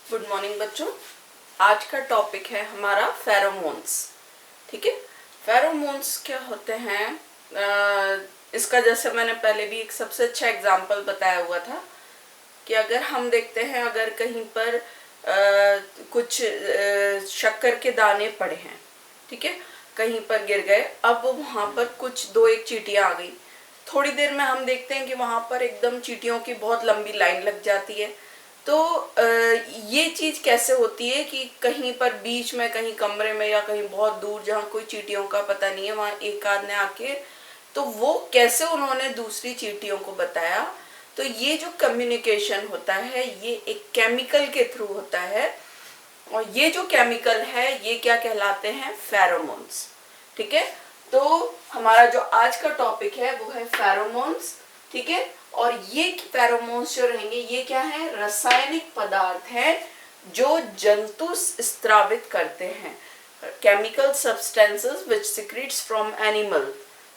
Good morning बच्चों। आज का टॉपिक है हमारा फेरोमोन्स। ठीक है, फेरोमोन्स क्या होते हैं? इसका जैसे मैंने पहले भी एक सबसे अच्छा एग्जांपल बताया हुआ था कि अगर हम देखते हैं, अगर कहीं पर कुछ शक्कर के दाने पड़े हैं, ठीक है, कहीं पर गिर गए, अब वहाँ पर कुछ दो एक चींटियाँ आ गई। थोड़ी देर में हम देखते हैं कि वहाँ पर एकदम चींटियों की बहुत लंबी लाइन लग जाती है। तो ये चीज कैसे होती है कि कहीं पर बीच में, कहीं कमरे में या कहीं बहुत दूर जहाँ कोई चींटियों का पता नहीं है, वहां एक आध ने आके, तो वो कैसे उन्होंने दूसरी चींटियों को बताया? तो ये जो कम्युनिकेशन होता है ये एक केमिकल के थ्रू होता है, और ये जो केमिकल है ये क्या कहलाते हैं? फेरोमोन्स। ठीक है, तो हमारा जो आज का टॉपिक है वो है फेरोमोन्स। ठीक है, और ये फेरोमोन्स जो रहेंगे ये क्या है? रासायनिक पदार्थ है जो जंतु स्त्रावित करते हैं, chemical substances which secretes from animal.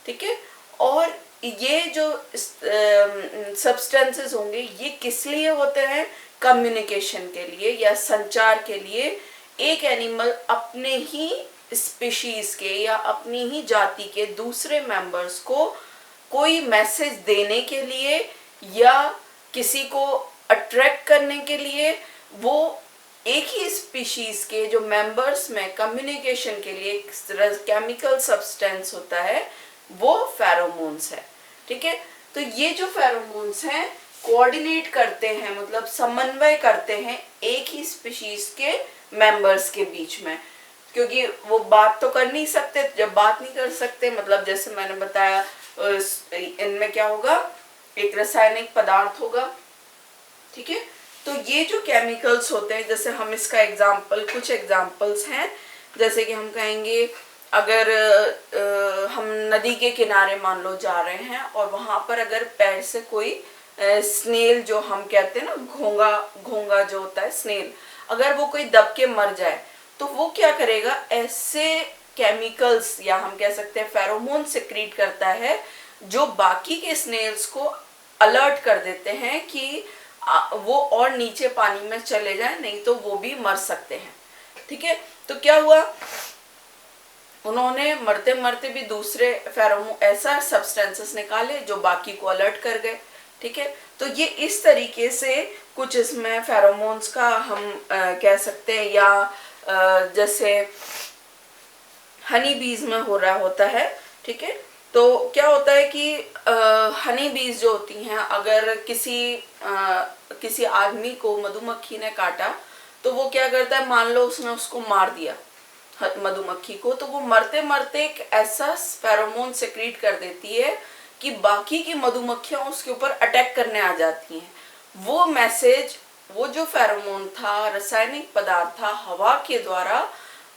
ठीक है, और ये जो सब्सटेंसेस होंगे ये किस लिए होते हैं? कम्युनिकेशन के लिए या संचार के लिए। एक एनिमल अपने ही स्पीशीज के या अपनी ही जाति के दूसरे मेंबर्स को कोई मैसेज देने के लिए या किसी को अट्रैक्ट करने के लिए, वो एक ही स्पीशीज के जो मेंबर्स में कम्युनिकेशन के लिए केमिकल सब्सटेंस होता है, वो फेरोमोन्स है। ठीक है, तो ये जो फेरोमोन्स हैं कोऑर्डिनेट करते हैं, मतलब समन्वय करते हैं एक ही स्पीशीज के मेंबर्स के बीच में, क्योंकि वो बात तो कर नहीं सकते। जब बात नहीं कर सकते, मतलब जैसे मैंने बताया, इनमें क्या होगा? एक रासायनिक पदार्थ होगा। ठीक है, तो ये जो केमिकल्स होते हैं, जैसे हम इसका एग्जाम्पल, कुछ एग्जाम्पल्स हैं, जैसे कि हम कहेंगे अगर हम नदी के किनारे मान लो जा रहे हैं और वहां पर अगर पैर से कोई स्नेल, जो हम कहते हैं ना, घोंगा, घोंगा जो होता है स्नेल, अगर वो कोई दब के मर जाए तो वो क्या करेगा? ऐसे केमिकल्स या हम कह सकते हैं फेरोमोन सिक्रीट करता है जो बाकी के स्नेल्स को अलर्ट कर देते हैं कि वो और नीचे पानी में चले जाएं, नहीं तो वो भी मर सकते हैं। ठीक है, तो क्या हुआ? उन्होंने मरते मरते भी दूसरे फेरोमोन ऐसा सब्सटेंसेस निकाले जो बाकी को अलर्ट कर गए। ठीक है, तो ये इस तरीके से कुछ इसमें फेरोमोन्स का हम कह सकते हैं, या जैसे हनी बीज में हो रहा होता है। ठीक है, तो क्या होता है कि हनी बीज जो होती हैं, अगर किसी आदमी को मधुमक्खी ने काटा तो वो क्या करता है? मान लो उसने उसको मार दिया मधुमक्खी को, तो वो मरते मरते एक ऐसा फेरोमोन सिक्रीट कर देती है कि बाकी की मधुमक्खियां उसके ऊपर अटैक करने आ जाती हैं। वो मैसेज, वो जो फेरोमोन था, रासायनिक पदार्थ था, हवा के द्वारा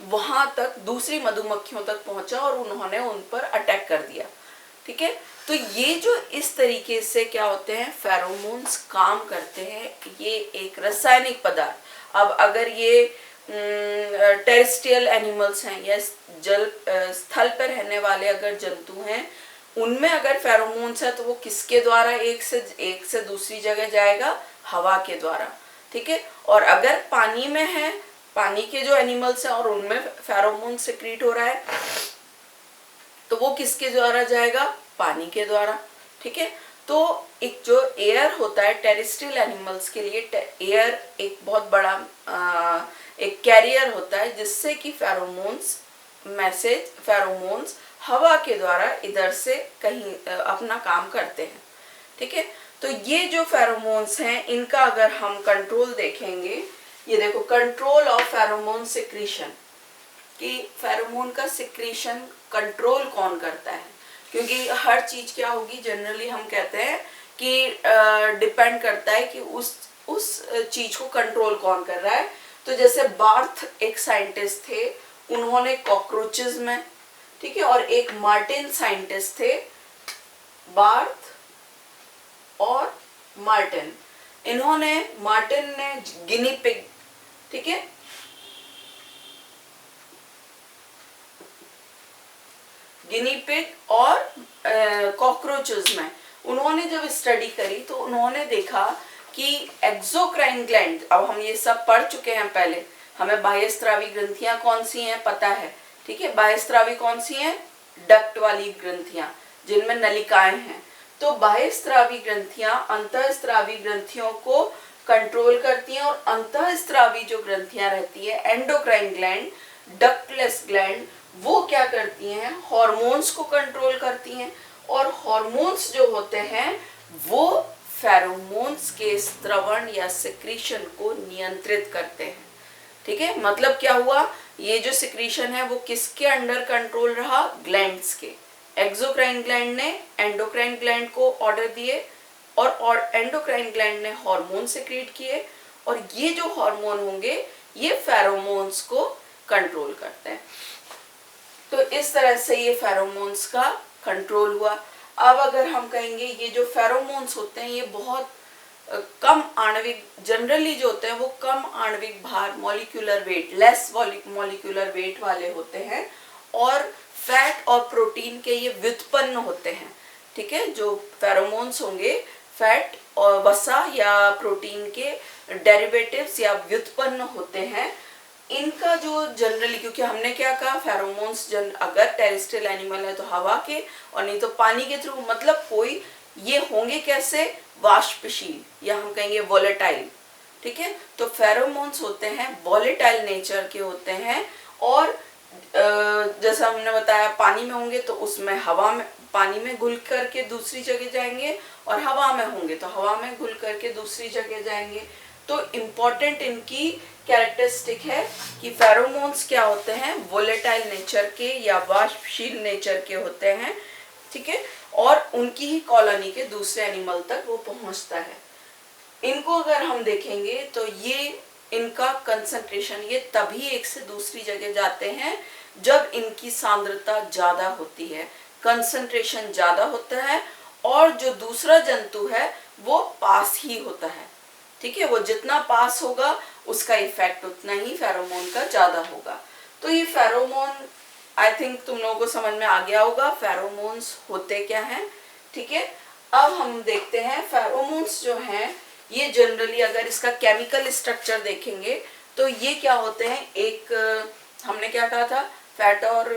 वहां तक दूसरी मधुमक्खियों तक पहुंचा और उन्होंने उन पर अटैक कर दिया। ठीक है, तो ये जो इस तरीके से क्या होते हैं? फेरोमोन्स काम करते हैं। ये एक रासायनिक पदार्थ। अब अगर ये टेरेस्ट्रियल एनिमल्स हैं या जल स्थल पर रहने वाले अगर जंतु हैं, उनमें अगर फेरोमोन्स है तो वो किसके द्वारा एक से दूसरी जगह जाएगा? हवा के द्वारा। ठीक है, और अगर पानी में है, पानी के जो एनिमल्स हैं और उनमें फेरोमोन सिक्रीट हो रहा है, तो वो किसके द्वारा जाएगा? पानी के द्वारा। ठीक है, तो एक जो एयर होता है टेरेस्ट्रियल एनिमल्स के लिए, एयर एक बहुत बड़ा एक कैरियर होता है जिससे कि फेरोमोन्स हवा के द्वारा इधर से कहीं अपना काम करते हैं। ठीक है, तो ये जो फेरोमोन्स हैं इनका अगर हम कंट्रोल देखेंगे, ये देखो, कंट्रोल ऑफ फेरोमोन सिक्रीशन, कि फेरोमोन का सिक्रीशन कंट्रोल कौन करता है? क्योंकि हर चीज क्या होगी, जनरली हम कहते हैं कि डिपेंड करता है कि उस चीज को कंट्रोल कौन कर रहा है। तो जैसे बार्थ एक साइंटिस्ट थे, उन्होंने कॉकरोचेस में, ठीक है, और एक मार्टिन साइंटिस्ट थे, बार्थ और मार्टिन, मार्टिन ने गिनी पिग, ठीक है, गिनी पिग और कॉकरोचेस में उन्होंने जब स्टडी करी तो उन्होंने देखा कि एक्सोक्राइन ग्लैंड, अब हम ये सब पढ़ चुके हैं पहले, हमें बाह्यस्रावी ग्रंथियां कौन सी हैं पता है, ठीक है। बाह्यस्रावी कौन सी हैं? डक्ट वाली ग्रंथियां जिनमें नलिकाएं हैं। तो बाह्यस्रावी ग्रंथियां अंतःस्रावी ग्रंथियों को कंट्रोल करती हैं, और अंतःस्रावी जो ग्रंथियां रहती है एंडोक्राइन ग्लैंड, डक्टलेस ग्लैंड, वो क्या करती हैं? हार्मोन्स को कंट्रोल करती हैं, और हार्मोन्स जो होते हैं वो फेरोमोन्स के स्त्रवण या सिक्रीशन को नियंत्रित करते हैं, ठीक है। मतलब क्या हुआ, ये जो सिक्रीशन है वो किसके अंडर कंट्रोल रहा? ग्लैंड्स के। एक्सोक्राइन ग्लैंड ने एंडोक्राइन ग्लैंड को ऑर्डर दिए, और एंडोक्राइन ग्लैंड ने हार्मोन सिक्रीट किए, और ये जो हार्मोन होंगे ये फेरोमोन्स को कंट्रोल करते हैं। तो इस तरह से ये फेरोमोन्स का कंट्रोल हुआ। अब अगर हम कहेंगे ये जो फेरोमोन्स होते हैं ये बहुत कम आणविक, जनरली जो होते हैं वो कम आणविक भार, molecular weight, less molecular weight वाले होते हैं, और फैट और प्रोटीन के ये व्युत्पन्न होते हैं, ठीक है। जो फेरोमोन्स होंगे फैट और वसा या प्रोटीन के डेरिवेटिव्स या व्युत्पन्न होते हैं। इनका जो जनरली, क्योंकि हमने क्या कहा, फेरोमोन्स अगर टेरेस्ट्रियल एनिमल है तो हवा के, और नहीं तो पानी के थ्रू, मतलब कोई ये होंगे कैसे? वाष्पशील, या हम कहेंगे वोलेटाइल, ठीक है। तो फेरोमोन्स होते हैं वोलेटाइल नेचर के होते हैं, और जैसा हमने बताया पानी में होंगे तो उसमें हवा में, पानी में घुल करके दूसरी जगह जाएंगे, और हवा में होंगे तो हवा में घुल करके दूसरी जगह जाएंगे। तो इम्पॉर्टेंट इनकी कैरेक्टरिस्टिक है कि फेरोमोन्स क्या होते हैं? वोलेटाइल नेचर के या वाष्पशील नेचर के होते हैं, ठीक है, और उनकी ही कॉलोनी के दूसरे एनिमल तक वो पहुंचता है। इनको अगर हम देखेंगे तो ये इनका कंसंट्रेशन, ये तभी एक से दूसरी जगह जाते हैं जब इनकी सांद्रता ज्यादा होती है, कंसंट्रेशन ज्यादा होता है, और जो दूसरा जंतु है वो पास ही होता है, ठीक है। वो जितना पास होगा उसका इफेक्ट उतना ही फेरोमोन का ज्यादा होगा। तो ये फेरोमोन, आई थिंक तुम लोगों को समझ में आ गया होगा फेरोमोन्स होते क्या हैं, ठीक है। अब हम देखते हैं फेरोमोन्स जो हैं ये जनरली, अगर इसका केमिकल स्ट्रक्चर देखेंगे तो ये क्या होते हैं? एक हमने क्या कहा था, फैट और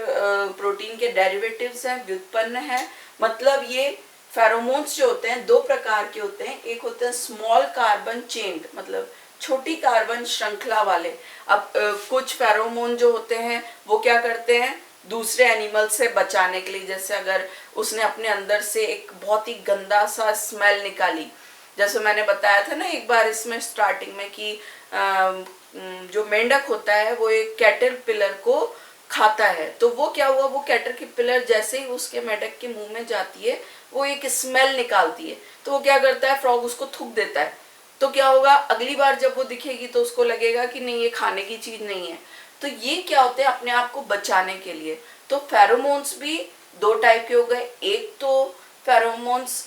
प्रोटीन के डेरिवेटिव्स हैं, व्युत्पन्न है। मतलब ये फेरोमोन्स जो होते हैं दो प्रकार के होते हैं, एक होते हैं स्मॉल कार्बन चेन्ड, मतलब छोटी कार्बन श्रृंखला वाले। अब कुछ फेरोमोन जो होते हैं वो क्या करते हैं? दूसरे एनिमल से बचाने के लिए, जैसे अगर उसने अपने अंदर से एक बहुत ही गंदा सा स्मेल निकाली, जैसे मैंने बताया था ना एक बार इसमें स्टार्टिंग में कि जो मेंढक होता है वो एक कैटरपिलर को खाता है, तो वो क्या हुआ, वो कैटरपिलर जैसे ही उसके मेंढक के मुंह में जाती है वो एक स्मेल निकालती है, तो वो क्या करता है, फ्रॉग उसको थूक देता है। तो क्या होगा, अगली बार जब वो दिखेगी तो उसको लगेगा कि नहीं ये खाने की चीज नहीं है। तो ये क्या होते हैं, अपने आप को बचाने के लिए। तो फेरोमोन्स भी दो टाइप के हो गए, एक तो फेरोमोन्स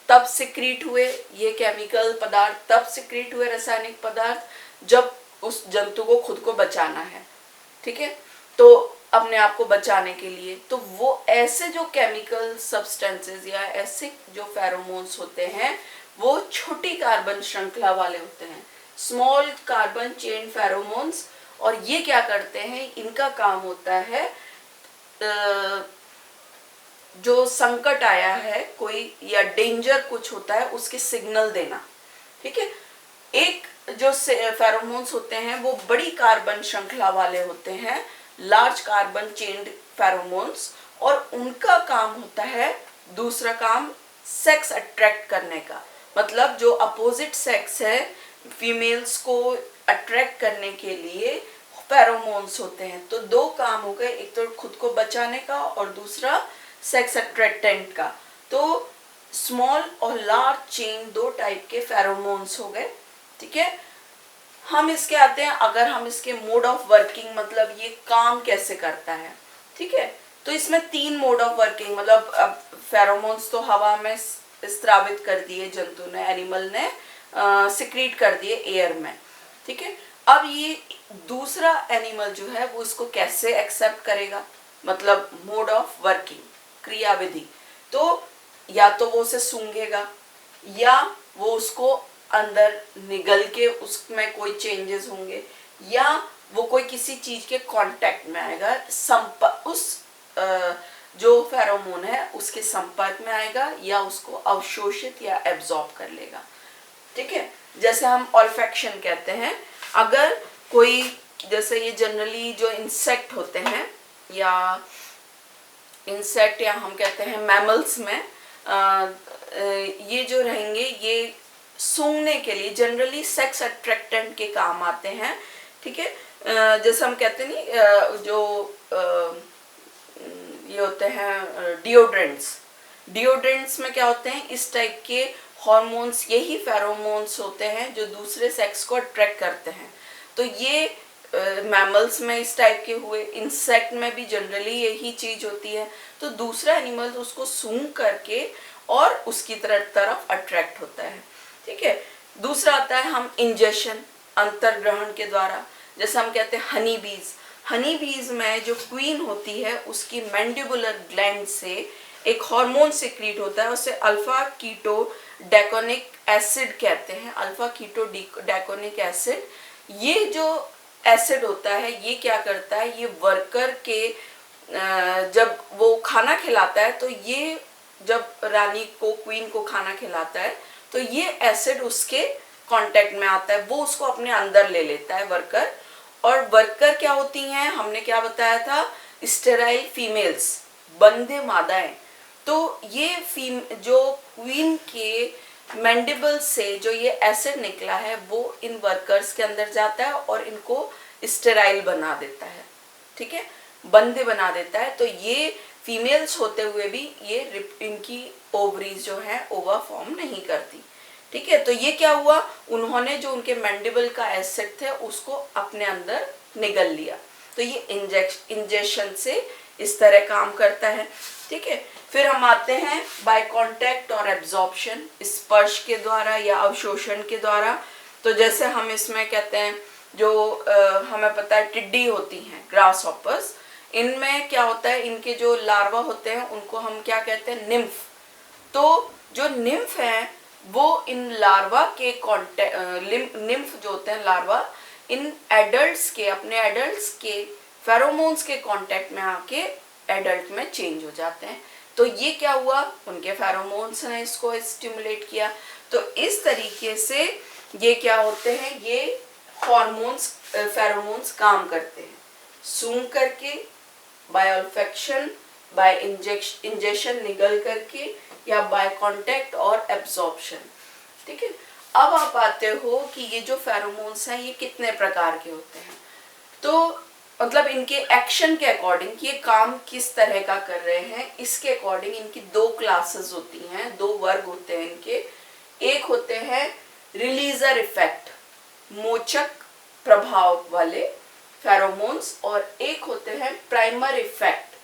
तब सिक्रीट हुए, ये केमिकल पदार्थ तब सिक्रीट हुए, रासायनिक पदार्थ, जब उस जंतु को खुद को बचाना है, ठीक है, तो अपने आप को बचाने के लिए। तो वो ऐसे जो केमिकल सब्सटेंसेस या ऐसे जो फेरोमोन्स होते हैं वो छोटी कार्बन श्रृंखला वाले होते हैं, स्मॉल कार्बन चेन फेरोमोन्स। और ये क्या करते हैं, इनका काम होता है जो संकट आया है कोई या डेंजर कुछ होता है उसके सिग्नल देना, ठीक है। एक जो फेरोमोन्स होते हैं वो बड़ी कार्बन श्रृंखला वाले होते हैं, लार्ज कार्बन चेन्ड फेरोमोन्स, और उनका काम होता है, दूसरा काम सेक्स अट्रैक्ट करने का। मतलब जो अपोजिट सेक्स है, फीमेल्स को अट्रैक्ट करने के लिए फेरोमोन्स होते हैं। तो दो काम हो गए, एक तो खुद को बचाने का और दूसरा सेक्स अट्रैक्टेंट का। तो स्मॉल और लार्ज चेन दो टाइप के फेरोमोन्स हो गए, ठीक है। हम इसके आते हैं, अगर हम इसके मोड ऑफ वर्किंग, मतलब ये काम कैसे करता है, ठीक है। तो इसमें तीन मोड ऑफ वर्किंग, मतलब अब फेरोमोन्स तो हवा में स्रावित कर दिए जंतु ने, एनिमल ने सिक्रीट कर दिए एयर में, ठीक है। अब ये दूसरा एनिमल जो है वो इसको कैसे एक्सेप्ट करेगा, मतलब मोड ऑफ वर्किंग, क्रियाविधि। तो या तो वो उसे सूंघेगा, या वो उसको अंदर निगल के उसमें कोई चेंजेस होंगे, या वो कोई किसी चीज के कांटेक्ट में आएगा, संपर्क उस जो फेरोमोन है उसके संपर्क में आएगा, या उसको अवशोषित या एब्जॉर्ब कर लेगा। ठीक है, जैसे हम ऑल्फैक्शन कहते हैं, अगर कोई, जैसे ये जनरली जो इंसेक्ट होते हैं या इंसेक्ट, या हम कहते हैं मैमल्स में ये जो रहेंगे, ये सूंघने के लिए जनरली सेक्स अट्रैक्टेंट के काम आते हैं। ठीक है, जैसे हम कहते हैं नहीं, जो ये होते हैं डिओड्रेंट्स में क्या होते हैं, इस टाइप के हॉर्मोन्स, यही फेरोमोन्स होते हैं जो दूसरे सेक्स को अट्रैक्ट करते हैं। तो ये मैमल्स में इस टाइप के हुए, इंसेक्ट में भी जनरली यही चीज होती है। तो दूसरा एनिमल उसको सूंघ करके और उसकी तरफ अट्रैक्ट होता है। ठीक है, दूसरा आता है हम इंजेक्शन, अंतर्ग्रहण के द्वारा। जैसे हम कहते हैं हनी बीज में जो क्वीन होती है उसकी मैंडिबुलर ग्लैंड से एक हार्मोन सिक्रीट होता है, उसे अल्फा कीटो डेकोनिक एसिड कहते हैं। अल्फा कीटो डेकोनिक एसिड, ये जो एसिड होता है ये क्या करता है, ये वर्कर के जब वो खाना खिलाता है, तो ये जब रानी को, क्वीन को खाना खिलाता है, तो ये एसिड उसके कांटेक्ट में आता है, वो उसको अपने अंदर ले लेता है वर्कर। और वर्कर क्या होती हैं, हमने क्या बताया था, स्टेराइल फीमेल्स, बंधे मादाएं। तो ये जो क्वीन के मैंडिबल से जो ये एसिड निकला है वो इन वर्कर्स के अंदर जाता है और इनको स्टेराइल बना देता है। ठीक है, बंधे बना देता है। तो ये फीमेल्स होते हुए भी ये इनकी ओवरीज जो है ओवा फॉर्म नहीं करती। ठीक है, तो ये क्या हुआ, उन्होंने जो उनके मैंडिबल का एसिड थे उसको अपने अंदर निगल लिया। तो ये इंजेक्शन से इस तरह काम करता है। ठीक है, फिर हम आते हैं बाय कांटेक्ट और एब्जॉर्प्शन, स्पर्श के द्वारा या अवशोषण के द्वारा। तो जैसे हम इसमें कहते हैं, जो हमें पता है टिड्डी होती हैं, ग्रास हॉपर्स, इनमें क्या होता है, इनके जो लार्वा होते हैं उनको हम क्या कहते हैं, निम्फ। तो जो निम्फ है वो इन लार्वा के निम्फ जो होते हैं लार्वा, इन एडल्ट्स के, अपने एडल्ट्स के फेरोमोन्स के कांटेक्ट में आके एडल्ट में चेंज हो जाते हैं। तो ये क्या हुआ, उनके फेरोमोन्स ने इसको स्टिमुलेट किया। तो इस तरीके से ये क्या होते हैं, ये हॉर्मोन्स, फेरोमोन्स काम करते हैं, सूंघ करके, बाय ऑल्फैक्शन, बाय इंजेक्शन निगल करके, या बाय कांटेक्ट और एब्जॉर्प्शन। ठीक है, अब आप आते हो कि ये जो फेरोमोन्स हैं ये कितने प्रकार के होते हैं। तो मतलब इनके एक्शन के अकॉर्डिंग ये काम किस तरह का कर रहे हैं, इसके अकॉर्डिंग इनकी दो क्लासेस होती हैं, दो वर्ग होते हैं इनके। एक होते हैं रिलीजर इफेक्ट, मोचक प्रभाव वाले फेरोमोन्स, और एक होते हैं प्राइमर इफेक्ट।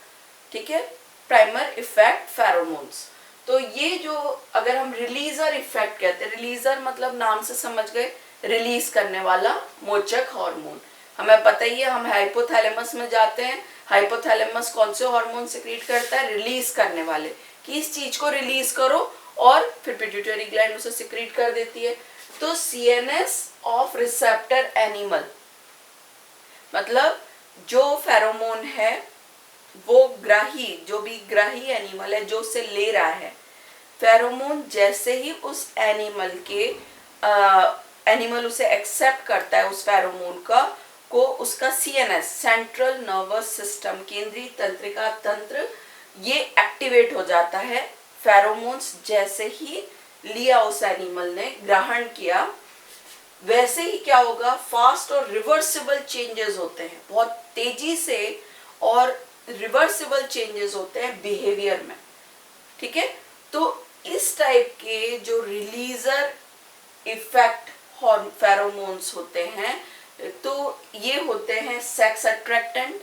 ठीक है, प्राइमर इफेक्ट फेरोमोन्स। तो ये जो, अगर हम रिलीजर इफेक्ट कहते हैं, रिलीजर मतलब नाम से समझ गए, रिलीज करने वाला मोचक हार्मोन। हमें पता ही है, हम हाइपोथैलेमस में जाते हैं, हाइपोथैलेमस कौन से हार्मोन सिक्रीट करता है, रिलीज करने वाले, कि इस चीज को रिलीज करो, और फिर पिट्यूटरी ग्लैंड उसे सिक्रीट कर देती है। तो सीएनएस ऑफ रिसेप्टर एनिमल, मतलब जो फेरोमोन है वो ग्राही, जो भी ग्राही एनिमल है जो उसे ले रहा है फेरोमोन, जैसे ही उस एनिमल उसे एक्सेप्ट करता है उस फेरोमोन को उसका सीएनएस, सेंट्रल नर्वस सिस्टम, केंद्रीय तंत्रिका तंत्र, ये एक्टिवेट हो जाता है। फेरोमोन्स जैसे ही लिया उस एनिमल ने, ग्रहण किया, वैसे ही क्या होगा, फास्ट और रिवर्सिबल चेंजेस होते हैं, बहुत तेजी से और रिवर्सिबल चेंजेस होते हैं बिहेवियर में। ठीक है, तो इस टाइप के जो रिलीजर इफेक्ट फेरोमोन्स होते हैं, तो ये होते हैं सेक्स अट्रैक्टेंट,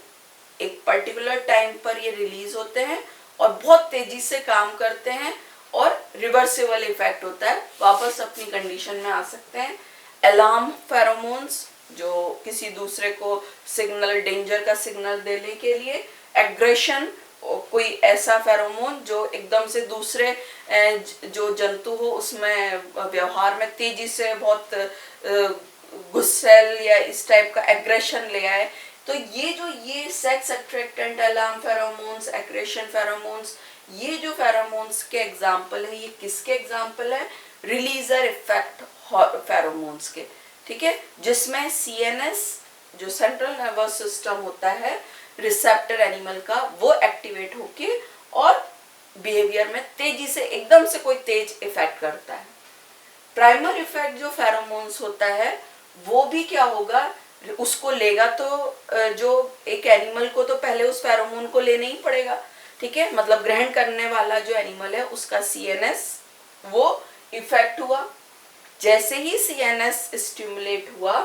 एक पर्टिकुलर टाइम पर ये रिलीज होते हैं और बहुत तेजी से काम करते हैं, और रिवर्सिबल इफेक्ट होता है, वापस अपनी कंडीशन में आ सकते हैं। अलार्म फेरोमोन्स, जो किसी दूसरे को सिग्नल, डेंजर का सिग्नल देने के लिए। एग्रेशन, कोई ऐसा फेरोमोन जो एकदम से दूसरे जो जंतु हो उसमें व्यवहार में तेजी से बहुत गुस्सैल या इस टाइप का एग्रेशन ले आए। तो ये sex attractant alarm pheromones, aggression pheromones, ये जो फेरोमोन्स के एग्जाम्पल है, ये किसके एग्जाम्पल है? रिलीजर इफेक्ट फेरोमोन्स के, ठीक है, जिसमें सीएनएस जो सेंट्रल नर्वस सिस्टम होता है रिसेप्टर एनिमल का, वो एक्टिवेट होके और बिहेवियर में तेजी से एकदम से कोई तेज इफेक्ट करता है। प्राइमर इफेक्ट जो फेरोमोन्स होता है वो भी क्या होगा, उसको लेगा तो जो एक एनिमल को तो पहले उस फेरोमोन को लेना ही पड़ेगा, ठीक है, मतलब ग्रहण करने वाला जो एनिमल है उसका सीएनएस वो इफेक्ट हुआ। जैसे ही सीएनएस स्टिमुलेट हुआ,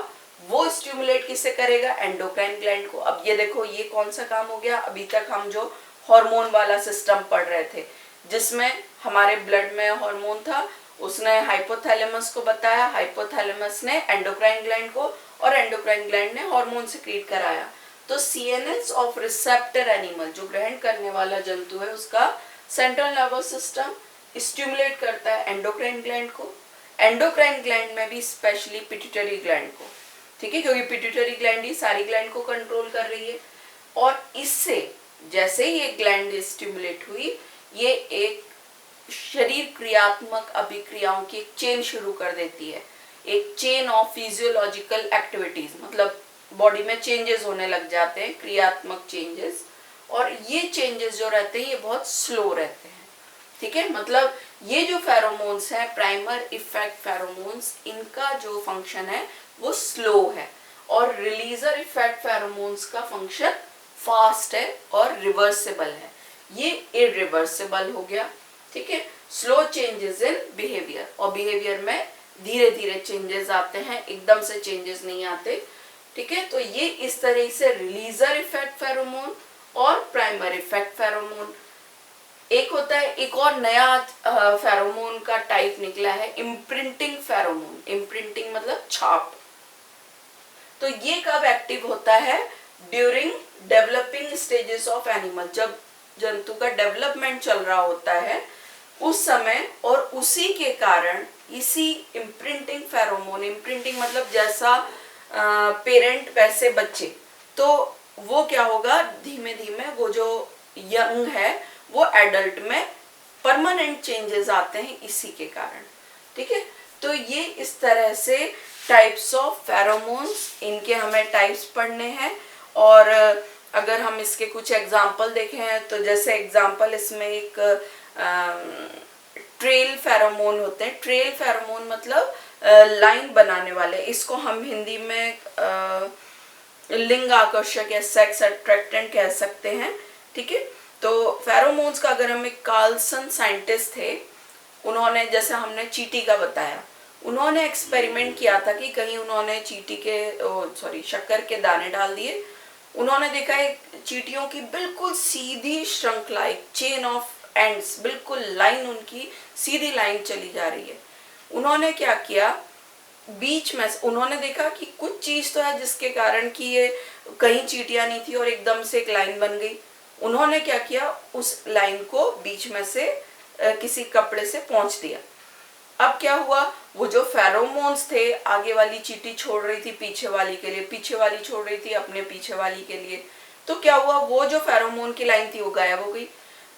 वो स्टिमुलेट किसे करेगा? एंडोक्राइन ग्लैंड को। अब ये देखो ये कौन सा काम हो गया, अभी तक हम जो हार्मोन वाला सिस्टम पढ़ रहे थे जिसमें हमारे ब्लड में हार्मोन था, उसने हाइपोथैलेमस को बताया, हाइपोथैलेमस ने एंडोक्राइन ग्लैंड को, और एंडोक्राइन ग्लैंड ने हार्मोन सिक्रीट कराया। तो सीएनएस ऑफ रिसेप्टर एनिमल, जो ग्रहण करने वाला जंतु है, उसका सेंट्रल नर्वस सिस्टम स्टिमुलेट करता है एंडोक्राइन ग्लैंड को, एंडोक्राइन ग्लैंड में भी स्पेशली पिट्यूटरी ग्लैंड को, ठीक है, क्योंकि पिट्यूटरी ग्लैंड ही सारी ग्लैंड को कंट्रोल कर रही है। और इससे जैसे ही ये ग्लैंड स्टिमुलेट हुई, ये एक शरीर क्रियात्मक अभिक्रियाओं की एक चेन शुरू कर देती है, एक चेन ऑफ फिजियोलॉजिकल एक्टिविटीज, मतलब बॉडी में चेंजेस होने लग जाते हैं, क्रियात्मक चेंजेस, और ये चेंजेस जो रहते हैं ये बहुत स्लो रहते हैं, ठीक है, मतलब ये जो फेरोमोन्स हैं, प्राइमर इफेक्ट फेरोमोन्स, इनका जो फंक्शन है वो स्लो है, और रिलीजर इफेक्ट फेरोमोन्स का फंक्शन फास्ट है और रिवर्सिबल है। ये इरिवर्सिबल हो गया, ठीक है, स्लो चेंजेस इन बिहेवियर, और बिहेवियर में धीरे धीरे चेंजेस आते हैं, एकदम से चेंजेस नहीं आते, ठीक है। तो ये इस तरह से रिलीजर इफेक्ट फेरोमोन और प्राइमर इफेक्ट फेरोमोन। एक होता है, एक और नया फेरोमोन का टाइप निकला है, इम्प्रिंटिंग फेरोमोन। इम्प्रिंटिंग मतलब छाप। तो ये कब एक्टिव होता है? During developing stages of animal, जब जंतु का डेवलपमेंट चल रहा होता है उस समय, और उसी के कारण इसी इम्प्रिंटिंग फेरोमोन, इम्प्रिंटिंग मतलब जैसा पेरेंट वैसे बच्चे, तो वो क्या होगा, धीमे धीमे वो जो यंग है वो एडल्ट में परमानेंट चेंजेस आते हैं इसी के कारण, ठीक है। तो ये इस तरह से टाइप्स ऑफ फेरोमोन्स, इनके हमें टाइप्स पढ़ने हैं। और अगर हम इसके कुछ एग्जाम्पल देखें तो जैसे एग्जाम्पल इसमें एक ट्रेल फेरोमोन होते हैं। ट्रेल फेरोमोन मतलब लाइन बनाने वाले, इसको हम हिंदी में लिंग आकर्षक या सेक्स अट्रैक्टेंट कह सकते हैं, ठीक है। तो फेरोमोन्स का अगर हम, एक कार्लसन साइंटिस्ट थे, उन्होंने, जैसे हमने चींटी का बताया, उन्होंने एक्सपेरिमेंट किया था कि कहीं उन्होंने चींटी के शक्कर के दाने डाल दिए, उन्होंने देखा है चींटियों की बिल्कुल सीधी श्रृंखला, एक चेन ऑफ एंड्स, बिल्कुल लाइन, उनकी सीधी लाइन चली जा रही है। उन्होंने क्या किया, बीच में उन्होंने देखा कि कुछ चीज तो है जिसके कारण कि ये कहीं चींटियां नहीं थी और एकदम से एक लाइन बन गई। उन्होंने क्या किया, उस लाइन को बीच में से किसी कपड़े से पोंछ दिया। अब क्या हुआ, वो जो फेरोमोन्स थे, आगे वाली चींटी छोड़ रही थी पीछे वाली के लिए, पीछे वाली छोड़ रही थी अपने पीछे वाली के लिए, तो क्या हुआ, वो जो फेरोमोन की लाइन थी वो गायब हो गई।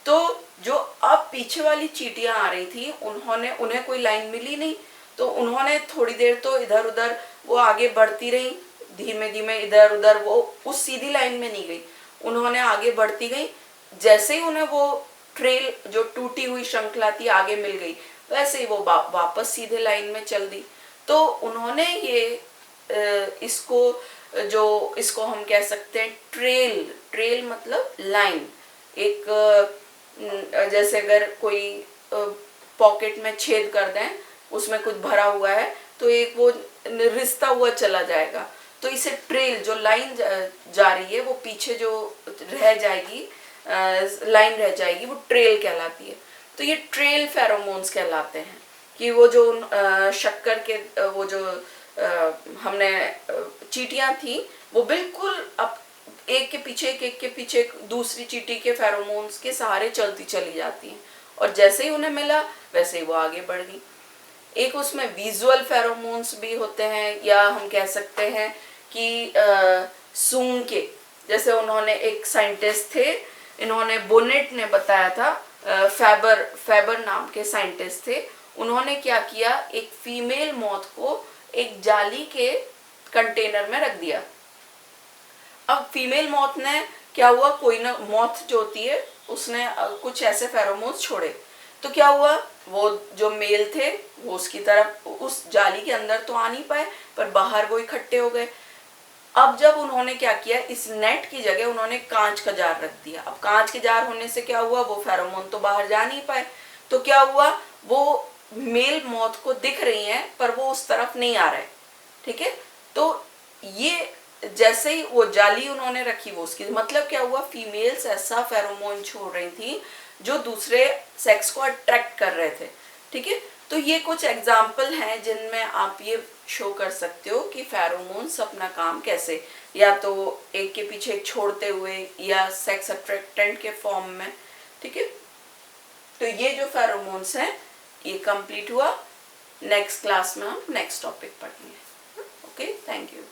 तो जो अब पीछे वाली चींटियां आ रही थी, उन्हें कोई लाइन मिली नहीं, तो उन्होंने थोड़ी देर तो इधर उधर वो आगे बढ़ती रही, धीमे धीमे इधर उधर, वो उस सीधी लाइन में नहीं गई, उन्होंने आगे बढ़ती गई। जैसे ही उन्हें वो ट्रेल, जो टूटी हुई श्रृंखला थी, आगे मिल गई, वैसे ही वो वापस सीधे लाइन में चल दी। तो उन्होंने ये इसको हम कह सकते हैं ट्रेल मतलब लाइन। एक जैसे अगर कोई पॉकेट में छेद कर दें, उसमें कुछ भरा हुआ है, तो एक वो रिश्ता हुआ चला जाएगा, तो इसे ट्रेल, जो लाइन जा रही है वो पीछे जो रह जाएगी, लाइन रह जाएगी, वो ट्रेल कहलाती है। तो ये ट्रेल फेरोमोन्स कहलाते हैं कि वो जो शक्कर के वो जो हमने चींटियां थी, वो बिल्कुल अब एक के पीछे एक के पीछे दूसरी चींटी के फेरोमोन्स के सहारे चलती चली जाती हैं, और जैसे ही उन्हें मिला वैसे ही वो आगे बढ़ गई। एक उसमें विजुअल फेरोमोन्स भी होते हैं, या हम कह सकते हैं कि सूंघ के, जैसे उन्होंने एक साइंटिस्ट थे, इन्होंने बोनेट ने बताया था, फैबर नाम के साइंटिस्ट थे, उन्होंने क्या किया, एक फीमेल मॉथ को एक जाली के कंटेनर में रख दिया। अब फीमेल मॉथ ने क्या हुआ, कोई ना मॉथ जो होती है उसने कुछ ऐसे फेरोमोन्स छोड़े, तो क्या हुआ, वो जो मेल थे वो उसकी तरफ उस जाली के अंदर तो आ नहीं पाए, पर बाहर वो इकट्ठे हो गए। अब जब उन्होंने क्या किया, इस नेट की जगह उन्होंने कांच का जार रख दिया। अब कांच के जार होने से क्या हुआ, वो फेरोमोन तो बाहर जा नहीं पाए, तो क्या हुआ, वो मेल मॉथ को दिख रही हैं पर वो उस तरफ नहीं आ रहे। ठीक है, तो ये जैसे ही वो जाली उन्होंने रखी, वो उसकी मतलब क्या हुआ, फीमेल्स ऐसा फेरोमोन छोड़ रही थी जो दूसरे सेक्स को अट्रैक्ट कर रहे थे। ठीक है, तो ये कुछ एग्जाम्पल हैं जिनमें आप ये शो कर सकते हो कि फेरोमोन्स अपना काम कैसे, या तो एक के पीछे एक छोड़ते हुए या सेक्स अट्रैक्टेंट के फॉर्म में। ठीक है, तो ये जो फेरोमोन्स हैं ये कंप्लीट हुआ। नेक्स्ट क्लास में हम नेक्स्ट टॉपिक पढ़ेंगे। Okay, thank you.